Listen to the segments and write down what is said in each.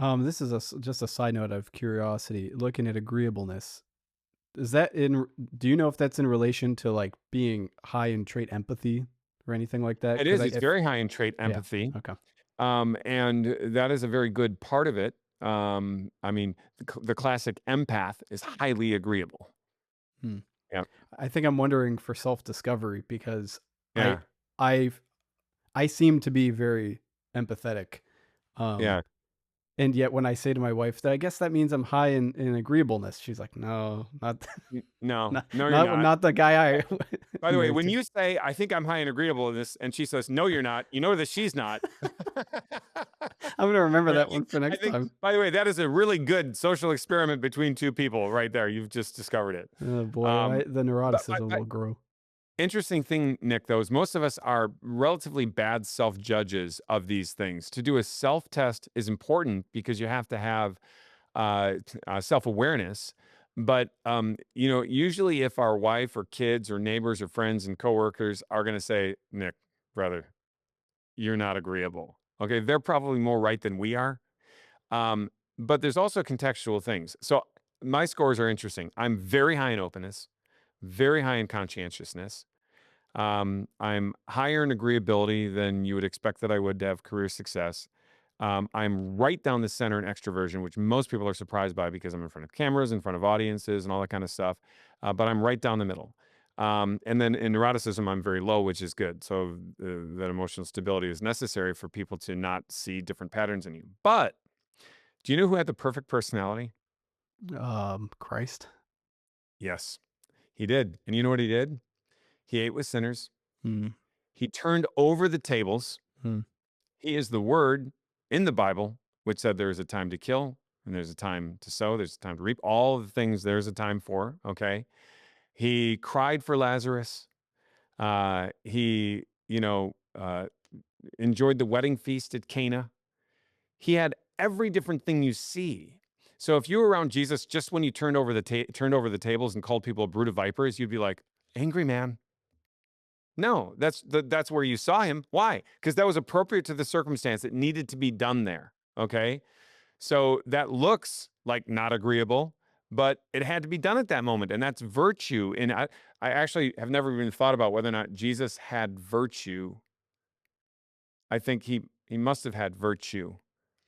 This is just a side note of curiosity. Looking at agreeableness, is that in? Do you know if that's in relation to like being high in trait empathy or anything like that? It Because is. I, It's if very high in trait yeah, empathy, okay. and that is a very good part of it. I mean, the classic empath is highly agreeable. Hmm. Yeah, I think I'm wondering for self discovery because I yeah, I I seem to be very empathetic. Um, yeah. and yet when I say to my wife that I guess that means I'm high in agreeableness, she's like, "No, not No, not no, you're not. not the guy I By the way, married when to." you say, "I think I'm high and agreeableness," and she says, "No, you're not," you know that she's not. I'm gonna remember Right? that one for I next think, time. by the way, that is a really good social experiment between two people right there. You've just discovered it. Oh boy, Um, the but neuroticism will grow. interesting thing, Nick, though, is most of us are relatively bad self judges of these things. To do a self test is important because you have to have self awareness. But usually, if our wife or kids or neighbors or friends and coworkers are going to say, "Nick, brother, you're not agreeable," okay, they're probably more right than we are. Um, but there's also contextual things. So my scores are interesting. I'm very high in openness, very high in conscientiousness. I'm higher in agreeability than you would expect that I would to have career success. I'm right down the center in extroversion, which most people are surprised by because I'm in front of cameras, in front of audiences, and all that kind of stuff. But I'm right down the middle. And then in neuroticism, I'm very low, which is good. So that emotional stability is necessary for people to not see different patterns in you. But do you know who had the perfect personality? Christ. Yes, he did. And you know what he did? He ate with sinners. Hmm. He turned over the tables. Hmm. He is the word in the Bible, which said there is a time to kill and there's a time to sow, there's a time to reap. All the things there's a time for. Okay. He cried for Lazarus. He, enjoyed the wedding feast at Cana. He had every different thing you see. So if you were around Jesus just when you turned over the tables and called people a brood of vipers, you'd be like, angry man. No, that's where you saw him. Why? Because that was appropriate to the circumstance. It needed to be done there. Okay. So that looks like not agreeable, but it had to be done at that moment. And that's virtue. And I actually have never even thought about whether or not Jesus had virtue. I think he must have had virtue.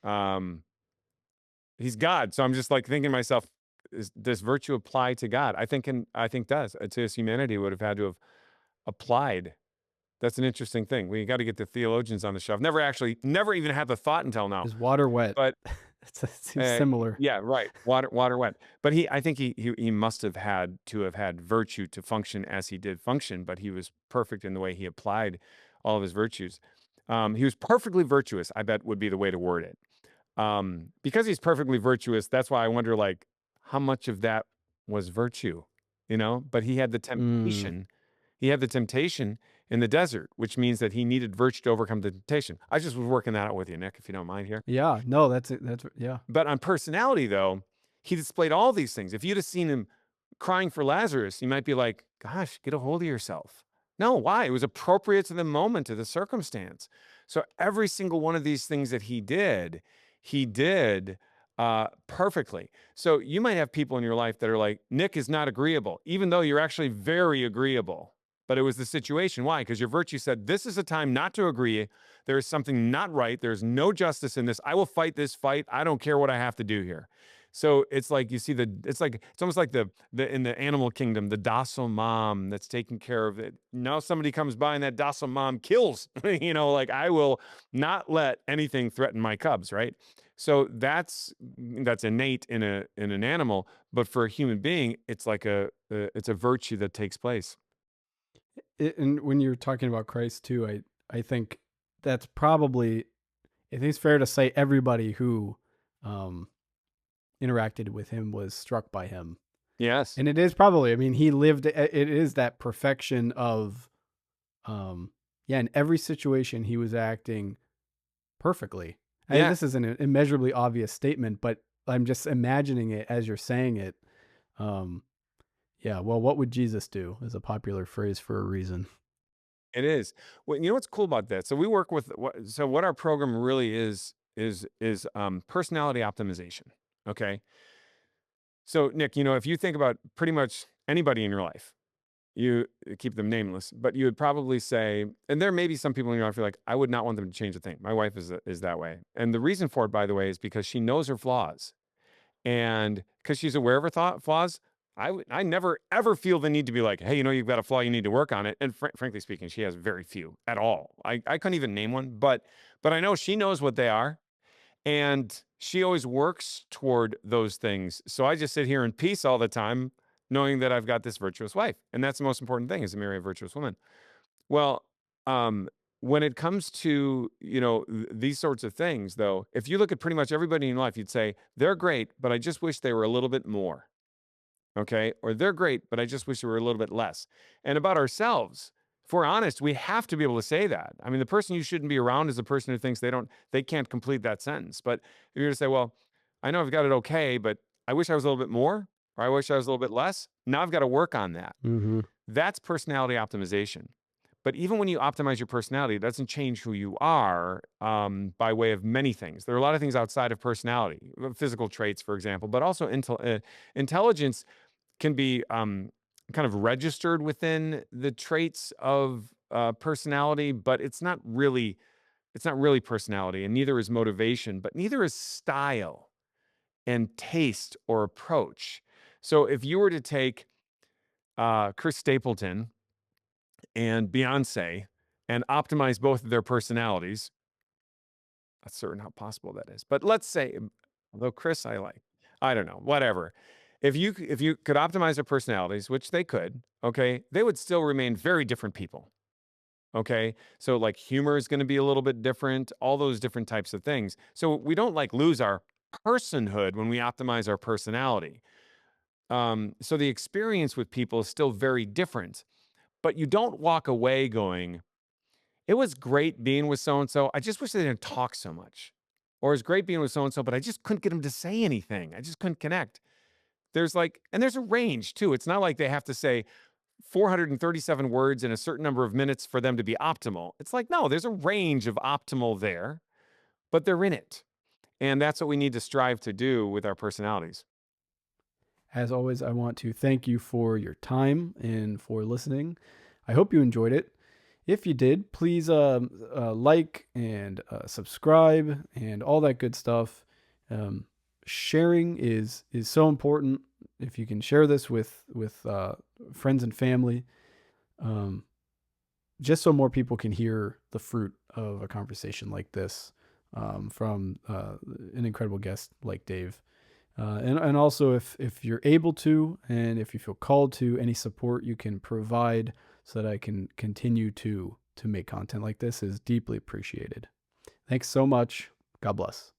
Um, he's God. So I'm just like thinking to myself, does virtue apply to God? I think does. To his humanity would have had to have applied. That's an interesting thing. We got to get the theologians on the show. I've never even had the thought until now. Is water wet? But It seems similar. yeah, right. Water went. But I think he must have had to have had virtue to function as he did function. But he was perfect in the way he applied all of his virtues. He was perfectly virtuous. I bet would be the way to word it. Because he's perfectly virtuous. That's why I wonder, like, how much of that was virtue, But he had the Mm. temptation. He had the temptation in the desert, which means that he needed virtue to overcome the temptation. I just was working that out with you, Nick, if you don't mind here. Yeah. No, that's it. That's yeah. But on personality, though, he displayed all these things. If you'd have seen him crying for Lazarus, you might be like, gosh, get a hold of yourself. No, why? It was appropriate to the moment, to the circumstance. So every single one of these things that he did perfectly. So you might have people in your life that are like, Nick is not agreeable, even though you're actually very agreeable. But it was the situation. Why? Because your virtue said, this is a time not to agree. There is something not right. There's no justice in this. I will fight this fight. I don't care what I have to do here. So it's like you see it's almost like the in the animal kingdom, the docile mom that's taking care of it. Now somebody comes by and that docile mom kills, like I will not let anything threaten my cubs, right? So that's innate in an animal, but for a human being, it's like it's a virtue that takes place. And when you're talking about Christ too, I think that's probably I think it's fair to say everybody who um, interacted with him was struck by him. Yes. And it is probably, I mean, he lived, it is that perfection of, yeah, in every situation he was acting perfectly. Yeah. This is an immeasurably obvious statement, but I'm just imagining it as you're saying it. Um, yeah, well, what would Jesus do is a popular phrase for a reason. It is. Well, you know what's cool about that? So we work with what our program really is. is personality optimization. Okay, so Nick, if you think about pretty much anybody in your life, you keep them nameless, but you would probably say, and there may be some people in your life you're like, I would not want them to change a thing. My wife is that way, and the reason for it, by the way, is because she knows her flaws, and because she's aware of her flaws. I never ever feel the need to be like, hey, you've got a flaw, you need to work on it. And frankly speaking, she has very few at all. I couldn't even name one, but I know she knows what they are, and she always works toward those things. So I just sit here in peace all the time, knowing that I've got this virtuous wife. And that's the most important thing, is to marry a virtuous woman. Well, um, when it comes to, these sorts of things, though, if you look at pretty much everybody in life, you'd say, they're great, but I just wish they were a little bit more. Okay. Or they're great, but I just wish they were a little bit less. And about ourselves, if we're honest, we have to be able to say that. I mean, the person you shouldn't be around is the person who thinks they can't complete that sentence. But if you're to say, well, I know I've got it okay, but I wish I was a little bit more, or I wish I was a little bit less. Now I've got to work on that. Mm-hmm. That's personality optimization. But even when you optimize your personality, it doesn't change who you are, by way of many things. There are a lot of things outside of personality, physical traits, for example, but also intelligence can be, kind of registered within the traits of personality, but it's not really personality, and neither is motivation, but neither is style and taste or approach. So if you were to take Chris Stapleton and Beyonce and optimize both of their personalities, not certain how possible that is, but let's say, although Chris I like, I don't know, whatever. If you could optimize their personalities, which they could, okay, they would still remain very different people. Okay, so like humor is going to be a little bit different, all those different types of things. So we don't like lose our personhood when we optimize our personality. So the experience with people is still very different, but you don't walk away going, it was great being with so and so. I just wish they didn't talk so much. Or it's great being with so and so, but I just couldn't get them to say anything. I just couldn't connect. And there's a range too. It's not like they have to say 437 words in a certain number of minutes for them to be optimal. It's like, no, there's a range of optimal there, but they're in it. And that's what we need to strive to do with our personalities. As always, I want to thank you for your time and for listening. I hope you enjoyed it. If you did, please like and subscribe and all that good stuff. Sharing is so important. If you can share this with friends and family, um, just so more people can hear the fruit of a conversation like this, from an incredible guest like Dave. And also, if you're able to, and if you feel called to, any support you can provide so that I can continue to make content like this is deeply appreciated. Thanks so much. God bless.